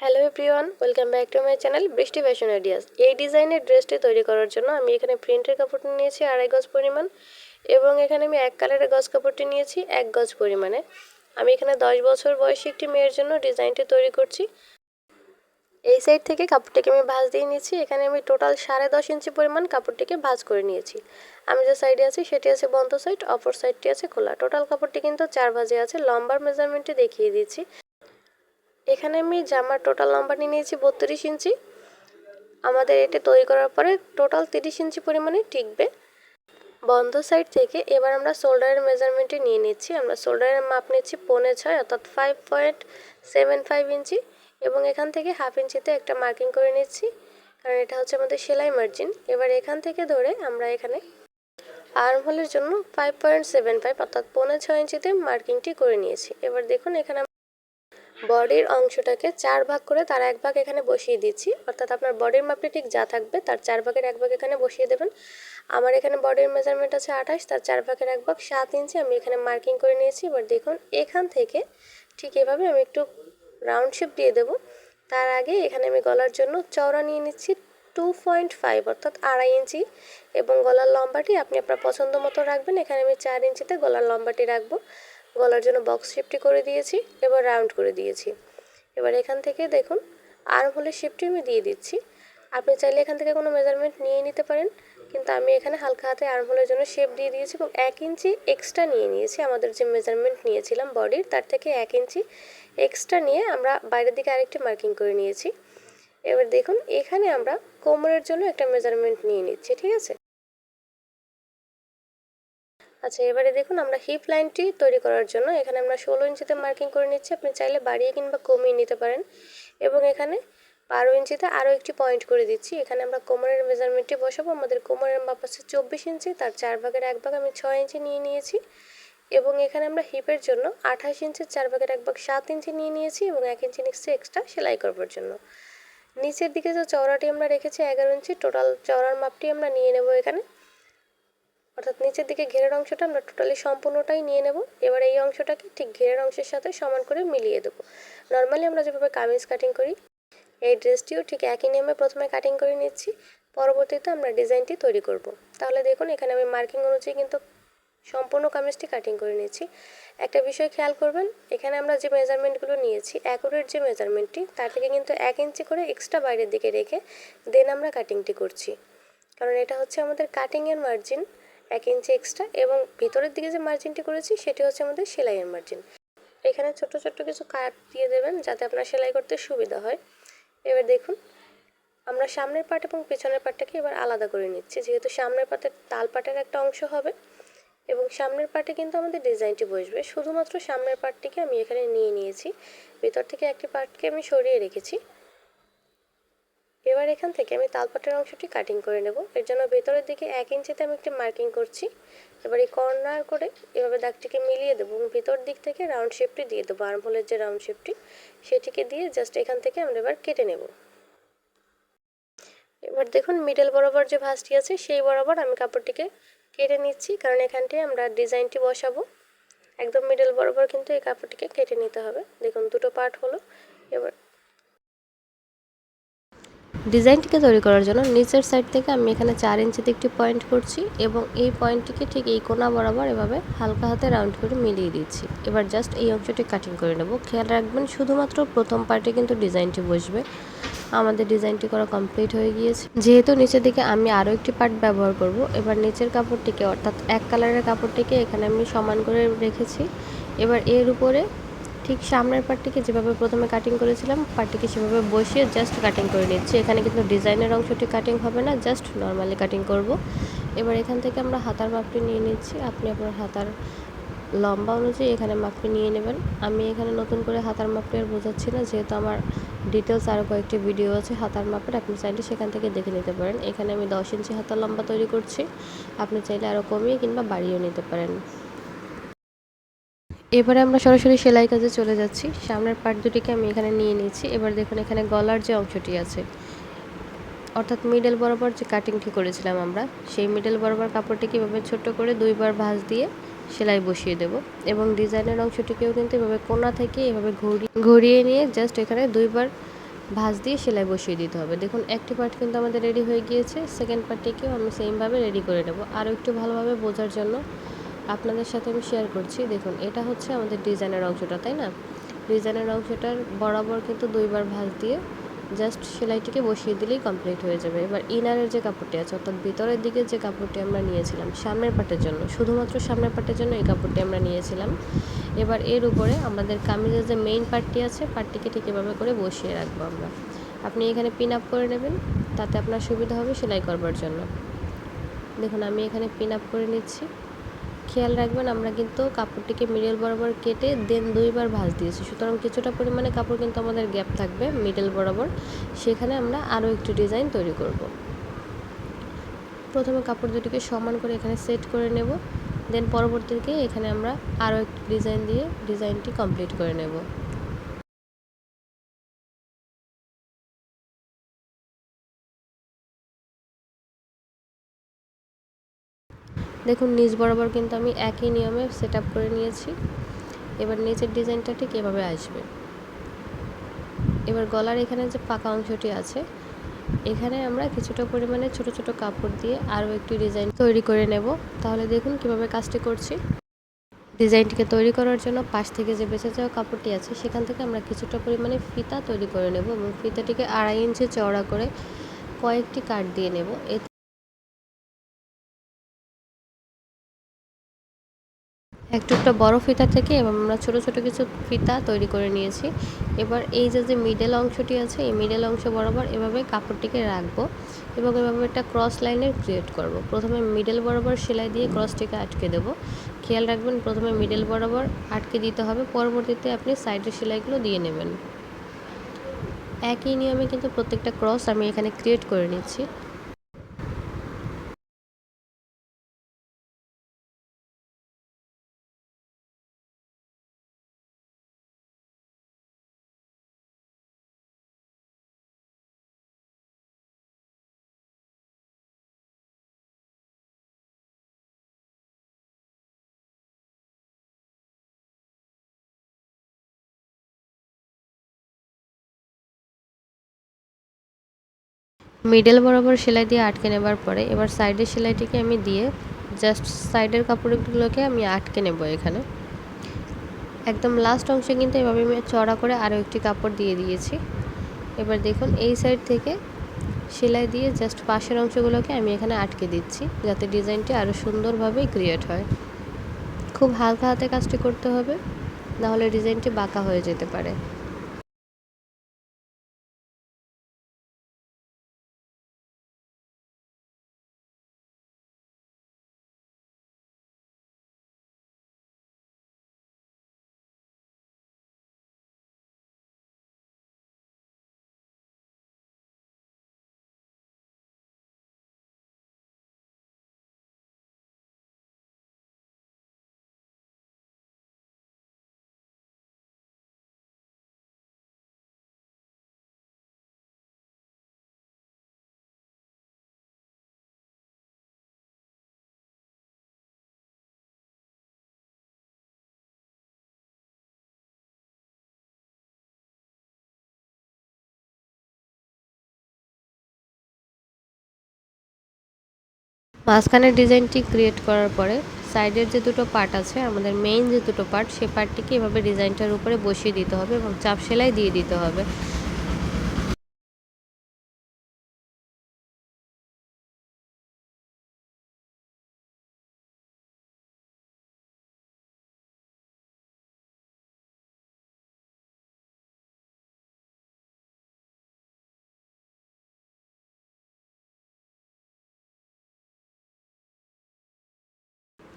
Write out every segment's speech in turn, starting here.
Hello everyone, welcome back to my channel বৃষ্টি fashion ideas. এই ডিজাইনের ড্রেসটি তৈরি করার জন্য আমি এখানে প্রিন্টের কাপড় নিয়েছি 2.5 গজ পরিমাণ, এবং এখানে আমি এক কালারের গজ কাপড়টি নিয়েছি 1 গজ পরিমাণে। আমি এখানে 10 বছর বয়সী একটি মেয়ের জন্য ডিজাইনটি তৈরি করছি। এই সাইড থেকে কাপড়টিকে আমি ভাঁজ দিয়ে নিয়েছি। এখানে আমি টোটাল 10.5 ইঞ্চি পরিমাণ কাপড়টিকে ভাঁজ করে নিয়েছি। আমি যে সাইডে আছি সেটি আছে বন্ধ সাইড, অপর সাইডটি আছে খোলা। টোটাল কাপড়টি কিন্তু 4 ভাঁজে আছে। লম্বার মেজারমেন্টটি দেখিয়ে দিচ্ছি। এখানে আমি জামার টোটাল লম্বা নিয়েছি 32 ইঞ্চি। আমাদের এটা তৈরি করার পরে টোটাল 30 ইঞ্চি পরিমাণে টিকবে। বন্ধ সাইড থেকে এবার আমরা শোল্ডারের মেজারমেন্টে নিয়ে নিচ্ছি। আমরা শোল্ডারের মাপ নিচ্ছি 5.5 অর্থাৎ 5.75 ইঞ্চি, এবং এখান থেকে হাফ ইঞ্চিতে একটা মার্কিং করে নিচ্ছি, কারণ এটা হচ্ছে আমাদের সেলাই মার্জিন। এবার এখান থেকে ধরে আমরা এখানে আর্মহোলের জন্য 5.75 অর্থাৎ 5.6 ইঞ্চিতে মার্কিংটি করে নিয়েছি। এবার দেখুন এখানে বডির অংশটাকে 4 ভাগ করে তার 1 ভাগ এখানে বসিয়ে দিচ্ছি, অর্থাৎ আপনার বডির মাপটি ঠিক যা থাকবে তার 4 ভাগের 1 ভাগ এখানে বসিয়ে দেবেন। আমার এখানে বডির মেজারমেন্ট আছে 28, তার 4 ভাগের 1 ভাগ 7 ইঞ্চি আমি এখানে মার্কিং করে নিয়েছি। এবার দেখুন এখান থেকে ঠিক এভাবে আমি একটু রাউন্ড শেপ দিয়ে দেবো। তার আগে এখানে আমি গলার জন্য চওড়া নিয়ে নিচ্ছি 2.5 অর্থাৎ 2.5 ইঞ্চি, এবং গলার লম্বাটি আপনি আপনার পছন্দ মতো রাখবেন। এখানে আমি 4 ইঞ্চিতে গলার লম্বাটি রাখবো। গলার জন্য বক্স শেপটি করে দিয়েছি, এবার রাউন্ড করে দিয়েছি। এবার এখান থেকে দেখুন আর্মহোলের শেপটি আমি দিয়ে দিচ্ছি। আপনি চাইলে এখান থেকে কোনো মেজারমেন্ট নিয়ে নিতে পারেন, কিন্তু আমি এখানে হালকা হাতে আর্মহোলের জন্য শেপ দিয়ে দিয়েছি এবং 1 ইঞ্চি এক্সট্রা নিয়ে নিয়েছি। আমাদের যে মেজারমেন্ট নিয়েছিলাম বডির তার থেকে 1 ইঞ্চি এক্সট্রা নিয়ে আমরা বাইরের দিকে আরেকটি মার্কিং করে নিয়েছি। এবার দেখুন এখানে আমরা কোমরের জন্য একটা মেজারমেন্ট নিয়ে নিচ্ছি, ঠিক আছে। আচ্ছা, এবারে দেখুন আমরা হিপ লাইনটি তৈরি করার জন্য এখানে আমরা 16 ইঞ্চিতে মার্কিং করে নিচ্ছি। আপনি চাইলে বাড়িয়ে কিংবা কমিয়ে নিতে পারেন, এবং এখানে 12 ইঞ্চিতে আরও একটি পয়েন্ট করে দিচ্ছি। এখানে আমরা কোমরের মেজারমেন্টটি বসাবো। আমাদের কোমরের মাপ আছে 24 ইঞ্চি, তার 4 ভাগের 1 ভাগ আমি 6 ইঞ্চি নিয়ে নিয়েছি, এবং এখানে আমরা হিপের জন্য 28 ইঞ্চির 4 ভাগের 1 ভাগ 7 ইঞ্চি নিয়ে নিয়েছি, এবং 1 ইঞ্চি নিচ্ছি এক্সট্রা সেলাই করবার জন্য। নিচের দিকে যে চওড়াটি আমরা রেখেছি 11 ইঞ্চি, টোটাল চওড়ার মাপটি আমরা নিয়ে নেব এখানে, অর্থাৎ নিচের দিকে ঘেরের অংশটা আমরা টোটালি সম্পূর্ণটাই নিয়ে নেব। এবার এই অংশটাকে ঠিক ঘেরের অংশের সাথে সমান করে মিলিয়ে দেবো। নর্মালি আমরা যেভাবে কামিজ কাটিং করি এই ড্রেসটিও ঠিক একই নিয়মে প্রথমে কাটিং করে নিচ্ছি, পরবর্তীতে আমরা ডিজাইনটি তৈরি করব। তাহলে দেখুন এখানে আমি মার্কিং অনুযায়ী কিন্তু সম্পূর্ণ কামিজটি কাটিং করে নিচ্ছি। একটা বিষয় খেয়াল করবেন, এখানে আমরা যে মেজারমেন্টগুলো নিয়েছি অ্যাকুরেট যে মেজারমেন্টটি তার থেকে কিন্তু 1 ইঞ্চি করে এক্সট্রা বাইরের দিকে রেখে দেন আমরা কাটিংটি করছি, কারণ এটা হচ্ছে আমাদের কাটিংয়ের মার্জিন 1 ইঞ্চি এক্সট্রা, এবং ভিতরের দিকে যে মার্জিনটি করেছি সেটি হচ্ছে আমাদের সেলাইয়ের মার্জিন। এখানে ছোট্ট ছোট্ট কিছু কাট দিয়ে দেবেন যাতে আপনার সেলাই করতে সুবিধা হয়। এবার দেখুন আমরা সামনের পার্ট এবং পেছনের পার্টটাকে এবার আলাদা করে নিচ্ছি, যেহেতু সামনের পার্টের তাল পাটের একটা অংশ হবে এবং সামনের পার্টে কিন্তু আমাদের ডিজাইনটি বসবে। শুধুমাত্র সামনের পার্টটিকে আমি এখানে নিয়ে নিয়েছি, ভিতর থেকে একটি পার্টকে আমি সরিয়ে রেখেছি। এবার এখান থেকে আমি তালপাটের অংশটি কাটিং করে নেব। এর জন্য ভেতরের দিকে 1 ইঞ্চিতে আমি একটি মার্কিং করছি। এবার এই কর্নার করে এভাবে দাগটিকে মিলিয়ে দেবো এবং ভিতর দিক থেকে রাউন্ড শেপটি দিয়ে দেবো। আর্মহোলের যে রাউন্ড শেপটি সেটিকে দিয়ে জাস্ট এখান থেকে আমরা এবার কেটে নেব। এবার দেখুন মিডল বরাবর যে ভাঁজটি আছে সেই বরাবর আমি কাপড়টিকে কেটে নিচ্ছি, কারণ এখানটায় আমরা ডিজাইনটি বসাবো। একদম মিডল বরাবর কিন্তু এই কাপড়টিকে কেটে নিতে হবে। দেখুন দুটো পার্ট হলো। এবার ডিজাইনটিকে তৈরি করার জন্য নিচের সাইড থেকে আমি এখানে 4 ইঞ্চিতে একটি পয়েন্ট করছি, এবং এই পয়েন্টটিকে ঠিক এই কোণা বরাবর এভাবে হালকা হাতে রাউন্ড করে মিলিয়ে দিচ্ছি। এবার জাস্ট এই অংশটি কাটিং করে নেব। খেয়াল রাখবেন শুধুমাত্র প্রথম পার্টে কিন্তু ডিজাইনটি বসবে। আমাদের ডিজাইনটি করা কমপ্লিট হয়ে গিয়েছে। যেহেতু নিচের দিকে আমি আরও একটি পার্ট ব্যবহার করব, এবার নিচের কাপড়টিকে অর্থাৎ এক কালারের কাপড়টিকে এখানে আমি সমান করে রেখেছি। এবার এর উপরে ঠিক সামনের পার্টটিকে যেভাবে প্রথমে কাটিং করেছিলাম পার্টটিকে সেভাবে বসিয়ে জাস্ট কাটিং করে নিচ্ছি। এখানে কিন্তু ডিজাইনের অংশটি কাটিং হবে না, জাস্ট নর্মালি কাটিং করব। এবার এখান থেকে আমরা হাতার মাপটি নিয়ে নিচ্ছি। আপনি আপনার হাতার লম্বা অনুযায়ী এখানে মাপটি নিয়ে নেবেন। আমি এখানে নতুন করে হাতার মাপটি আর বোঝাচ্ছি না, যেহেতু আমার ডিটেলস আরও কয়েকটি ভিডিও আছে হাতার মাপের, আপনি চাইলে সেখান থেকে দেখে নিতে পারেন। এখানে আমি 10 ইঞ্চি হাতার লম্বা তৈরি করছি, আপনি চাইলে আরও কমিয়ে কিংবা বাড়িয়েও নিতে পারেন। এবারে আমরা সরাসরি সেলাই কাজে চলে যাচ্ছি। সামনের পার্ট দুটিকে আমি এখানে নিয়ে নিয়েছি। এবার দেখুন এখানে গলার যে অংশটি আছে অর্থাৎ মিডল বরাবর যে কাটিংটি করেছিলাম আমরা, সেই মিডল বরাবর কাপড়টিকে এভাবে ছোট্ট করে 2বার ভাঁজ দিয়ে সেলাই বসিয়ে দেব, এবং ডিজাইনের অংশটিকেও কিন্তু এভাবে কোণা থেকে এভাবে ঘুরিয়ে নিয়ে জাস্ট এখানে 2বার ভাঁজ দিয়ে সেলাই বসিয়ে দিতে হবে। দেখুন একটি পার্ট কিন্তু আমাদের রেডি হয়ে গিয়েছে, সেকেন্ড পার্টটিকেও আমি সেমভাবে রেডি করে নেব। আরও একটু ভালোভাবে বোঝার জন্য আপনাদের সাথে আমি শেয়ার করছি। দেখুন এটা হচ্ছে আমাদের ডিজাইনের অংশটা, তাই না? ডিজাইনের অংশটার বরাবর কিন্তু 2 বার ভাঁজ দিয়ে জাস্ট সেলাইটিকে বসিয়ে দিলেই কমপ্লিট হয়ে যাবে। এবার ইনারের যে কাপড়টি আছে, অর্থাৎ ভিতরের দিকে যে কাপড়টি আমরা নিয়েছিলাম সামনের পার্টের জন্য, শুধুমাত্র সামনের পার্টের জন্য এই কাপড়টি আমরা নিয়েছিলাম। এবার এর উপরে আমাদের কামিজের যে মেইন পার্টটি আছে, পার্টটিকে ঠিক এভাবে করে বসিয়ে রাখবো আমরা। আপনি এখানে পিন আপ করে নেবেন, তাতে আপনার সুবিধা হবে সেলাই করবার জন্য। দেখুন আমি এখানে পিন আপ করে নিচ্ছি। খেয়াল রাখবেন আমরা কিন্তু কাপড়টিকে মিডল বরাবর কেটে দেন 2 বার ভাঁজ দিয়েছি, সুতরাং কিছুটা পরিমাণে কাপড় কিন্তু আমাদের গ্যাপ থাকবে মিডল বরাবর, সেখানে আমরা আরও একটু ডিজাইন তৈরি করব। প্রথমে কাপড় দুটিকে সমান করে এখানে সেট করে নেব, দেন পরবর্তীতে এখানে আমরা আরও একটু ডিজাইন দিয়ে ডিজাইনটি কমপ্লিট করে নেব। দেখুন নিচ বরাবর কিন্তু আমি একই নিয়মে সেট আপ করে নিয়েছি। এবার নিচের ডিজাইনটা ঠিক এভাবে আসবে। এবার গলার এখানে যে পাকা অংশটি আছে, এখানে আমরা কিছুটা পরিমাণে ছোট ছোট কাপড় দিয়ে আরও একটি ডিজাইন তৈরি করে নেব। তাহলে দেখুন কিভাবে কাজটি করছি। ডিজাইনটিকে তৈরি করার জন্য পাশ থেকে যে বেঁচে যাওয়া কাপড়টি আছে, সেখান থেকে আমরা কিছুটা পরিমাণে ফিতা তৈরি করে নেব এবং ফিতাটিকে 2.5 ইঞ্চি চওড়া করে কয়েকটি কাট দিয়ে নেব। এক টুকটা বড় ফিতা থেকে এবং আমরা ছোট ছোট কিছু ফিতা তৈরি করে নিয়েছি। এবার এই যে মিডল অংশটি আছে, এই মিডল অংশ বরাবর এভাবে কাপড়টিকে রাখবো এবং এভাবে একটা ক্রস লাইনের ক্রিয়েট করব। প্রথমে মিডল বরাবর সেলাই দিয়ে ক্রসটিকে আটকে দেব। খেয়াল রাখবেন প্রথমে মিডল বরাবর আটকে দিতে হবে, পরবর্তীতে আপনি সাইডের সেলাইগুলো দিয়ে নেবেন। একই নিয়মে কিন্তু প্রত্যেকটা ক্রস আমি এখানে ক্রিয়েট করে নিচ্ছি। মিডল বরাবর সেলাই দিয়ে আটকে নেবার পরে এবার সাইডের সেলাইটিকে আমি দিয়ে জাস্ট সাইডের কাপড়গুলোকে আমি আটকে নেব। এখানে একদম লাস্ট অংশে কিন্তু এভাবে আমি চড়া করে আরও একটি কাপড় দিয়ে দিয়েছি। এবার দেখুন এই সাইড থেকে সেলাই দিয়ে জাস্ট পাশের অংশগুলোকে আমি এখানে আটকে দিচ্ছি, যাতে ডিজাইনটি আরও সুন্দরভাবে ক্রিয়েট হয়। খুব হালকা হাতে কাজটি করতে হবে, নাহলে ডিজাইনটি বাঁকা হয়ে যেতে পারে। মাঝখানের ডিজাইনটি ক্রিয়েট করার পরে সাইডের যে দুটো পার্ট আছে, আমাদের মেইন যে দুটো পার্ট, সেই পার্টটিকে এভাবে ডিজাইনটার উপরে বসিয়ে দিতে হবে এবং চাপ সেলাই দিয়ে দিতে হবে।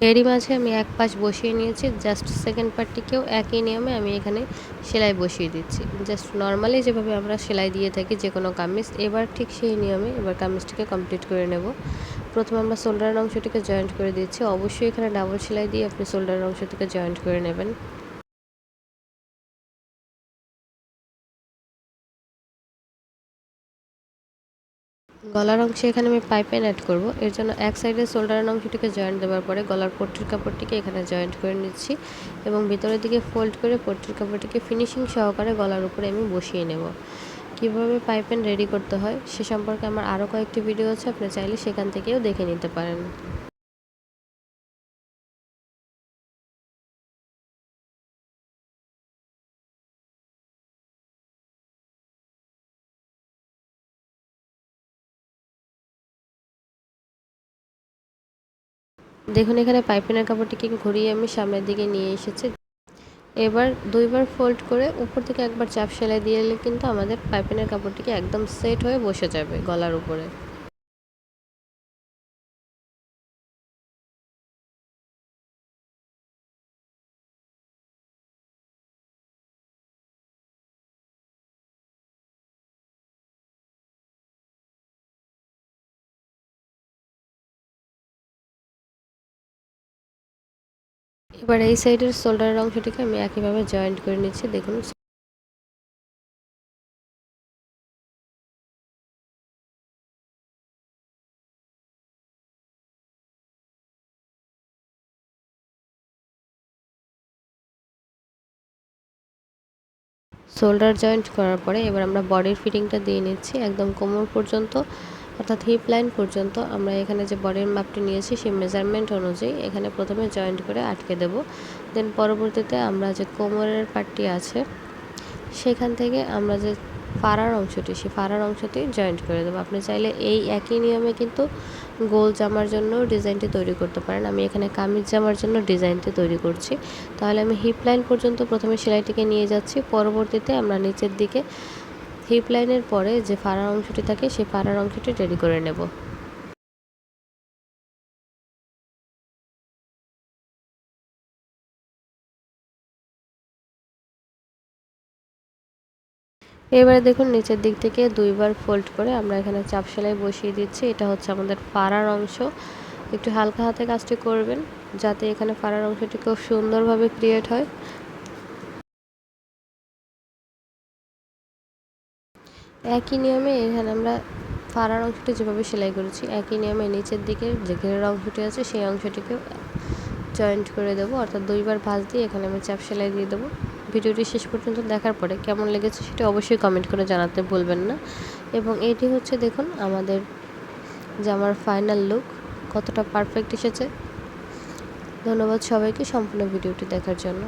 এরই মাঝে আমি এক পাশ বসিয়ে নিয়েছি, জাস্ট সেকেন্ড পার্টটিকেও একই নিয়মে আমি এখানে সেলাই বসিয়ে দিচ্ছি। জাস্ট নর্মালি যেভাবে আমরা সেলাই দিয়ে থাকি যে কোনো কামিজ, এবার ঠিক সেই নিয়মে এবার কামিজটিকে কমপ্লিট করে নেব। প্রথমে আমরা শোল্ডারের অংশটিকে জয়েন্ট করে দিচ্ছি। অবশ্যই এখানে ডাবল সেলাই দিয়ে আপনি শোল্ডারের অংশটিকে জয়েন্ট করে নেবেন। গলার অংশে এখানে আমি পাইপিং অ্যাড করব। এর জন্য এক সাইডে শোল্ডারের অংশটিকে জয়েন্ট দেওয়ার পরে গলার পট্টির কাপড়টিকে এখানে জয়েন্ট করে নিচ্ছি এবং ভিতরের দিকে ফোল্ড করে পট্টির কাপড়টিকে ফিনিশিং সহকারে গলার উপরে আমি বসিয়ে নেব। কিভাবে পাইপিং রেডি করতে হয় সে সম্পর্কে আমার আরও কয়েকটি ভিডিও আছে, আপনি চাইলে সেখান থেকেও দেখে নিতে পারেন। দেখুন এখানে পাইপিংয়ের কাপড়টিকে ঘুরিয়ে আমি সামনের দিকে নিয়ে এসেছি। এবার 2বার ফোল্ড করে উপর থেকে একবার চাপ সেলাই দিয়ে এলে কিন্তু আমাদের পাইপিংয়ের কাপড়টিকে একদম সেট হয়ে বসে যাবে গলার উপরে। এবার এই সাইডের শোল্ডারের অংশটিকে আমি একইভাবে জয়েন্ট করে নিচ্ছি। দেখুন শোল্ডার জয়েন্ট করার পরে এবার আমরা বডির ফিটিংটা দিয়ে নিচ্ছি একদম কোমর পর্যন্ত, অর্থাৎ হিপ লাইন পর্যন্ত। আমরা এখানে যে বডির মাপটি নিয়েছি সেই মেজারমেন্ট অনুযায়ী এখানে প্রথমে জয়েন্ট করে আটকে দেব। দেন পরবর্তীতে আমরা যে কোমরের পার্টটি আছে সেখান থেকে আমরা যে ফাড়ার অংশটি, সেই ফাড়ার অংশটি জয়েন্ট করে দেবো। আপনি চাইলে এই একই নিয়মে কিন্তু গোল জামার জন্য ডিজাইনটি তৈরি করতে পারেন। আমি এখানে কামিজ জামার জন্য ডিজাইনটি তৈরি করছি। তাহলে আমি হিপ লাইন পর্যন্ত প্রথমে সেলাইটিকে নিয়ে যাচ্ছি, পরবর্তীতে আমরা নিচের দিকে হিপ লাইনের পরে যে ফাড়ার অংশটি থাকে সেই ফাড়ার অংশটি রেডি করে নেব। এবারে দেখুন নিচের দিক থেকে 2বার ফোল্ড করে আমরা এখানে চাপ সেলাই বসিয়ে দিচ্ছি। এটা হচ্ছে আমাদের ফাড়ার অংশ। একটু হালকা হাতে কাজটি করবেন যাতে এখানে ফাড়ার অংশটি খুব সুন্দরভাবে ক্রিয়েট হয়। একই নিয়মে এখানে আমরা ফাড়ার অংশটি যেভাবে সেলাই করেছি একই নিয়মে নিচের দিকে যে ঘেরের অংশটি আছে সেই অংশটিকেও জয়েন্ট করে দেবো, অর্থাৎ 2বার ভাঁজ দিয়ে এখানে আমি চাপ সেলাই দিয়ে দেবো। ভিডিওটি শেষ পর্যন্ত দেখার পরে কেমন লেগেছে সেটা অবশ্যই কমেন্ট করে জানাতে ভুলবেন না। এবং এটি হচ্ছে দেখুন আমাদের জামার ফাইনাল লুক কতটা পারফেক্ট এসেছে। ধন্যবাদ সবাইকে সম্পূর্ণ ভিডিওটি দেখার জন্য।